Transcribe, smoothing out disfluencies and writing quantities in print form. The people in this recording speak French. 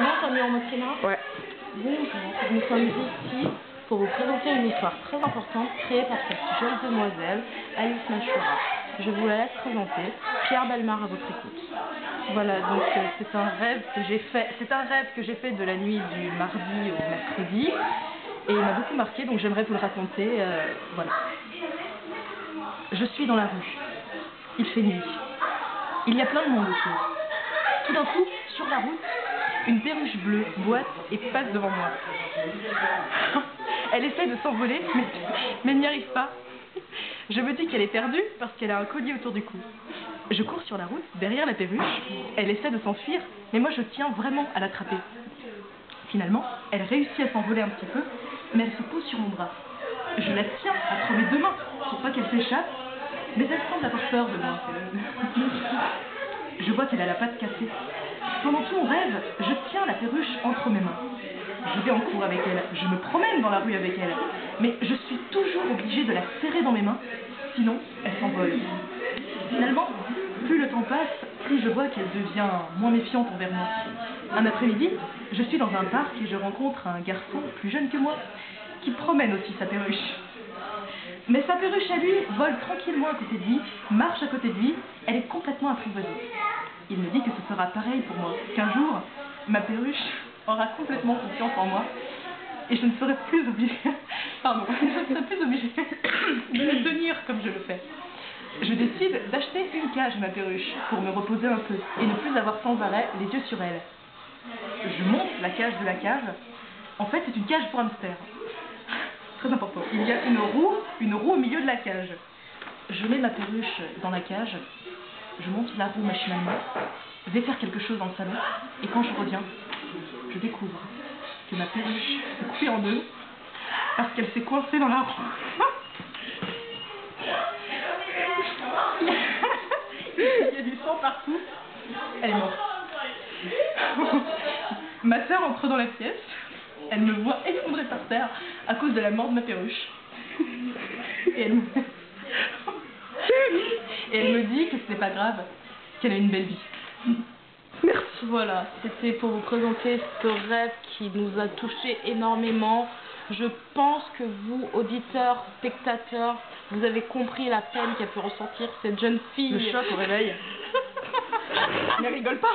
C'est bon, t'as mis en mode scénar? Ouais. Bonjour, nous sommes ici pour vous présenter une histoire très importante créée par cette jeune demoiselle, Alice Mashura. Je vous la laisse présenter. Pierre Bellemare à votre écoute. Voilà, donc c'est un rêve que j'ai fait. C'est un rêve que j'ai fait de la nuit du mardi au mercredi et il m'a beaucoup marqué, donc j'aimerais vous le raconter. Voilà. Je suis dans la rue. Il fait nuit. Il y a plein de monde autour. Tout d'un coup, sur la route, une perruche bleue boite et passe devant moi. Elle essaie de s'envoler, mais n'y arrive pas. Je me dis qu'elle est perdue parce qu'elle a un collier autour du cou. Je cours sur la route, derrière la perruche. Elle essaie de s'enfuir, mais moi je tiens vraiment à l'attraper. Finalement, elle réussit à s'envoler un petit peu, mais elle se pose sur mon bras. Je la tiens entre mes deux mains pour pas qu'elle s'échappe, mais elle semble avoir peur de moi. Je vois qu'elle a la patte cassée. Pendant tout mon rêve, je tiens la perruche entre mes mains. Je vais en cours avec elle, je me promène dans la rue avec elle, mais je suis toujours obligée de la serrer dans mes mains, sinon elle s'envole. Finalement, plus le temps passe, plus je vois qu'elle devient moins méfiante envers moi. Un après-midi, je suis dans un parc et je rencontre un garçon plus jeune que moi, qui promène aussi sa perruche. Mais sa perruche à lui vole tranquillement à côté de lui, marche à côté de lui, elle est complètement apprivoisée. Il me dit que ce sera pareil pour moi, qu'un jour, ma perruche aura complètement confiance en moi et je ne serai plus obligée, je ne serai plus obligée de la tenir comme je le fais. Je décide d'acheter une cage à ma perruche pour me reposer un peu et ne plus avoir sans arrêt les yeux sur elle. Je monte la cage de la cave. En fait, c'est une cage pour hamster. Très important. Il y a une roue au milieu de la cage. Je mets ma perruche dans la cage. Je monte la roue machinalement, vais faire quelque chose dans le salon, et quand je reviens, je découvre que ma perruche est coupée en deux parce qu'elle s'est coincée dans la roue. Il y a du sang partout. Elle est morte. Ma sœur entre dans la pièce. Elle me voit effondrée par terre à cause de la mort de ma perruche. Et elle me dit que ce n'est pas grave, qu'elle a une belle vie. Merci. Voilà, c'était pour vous présenter ce rêve qui nous a touchés énormément. Je pense que vous, auditeurs, spectateurs, vous avez compris la peine qu'a pu ressentir cette jeune fille. Le choc au réveil. Ne rigole pas.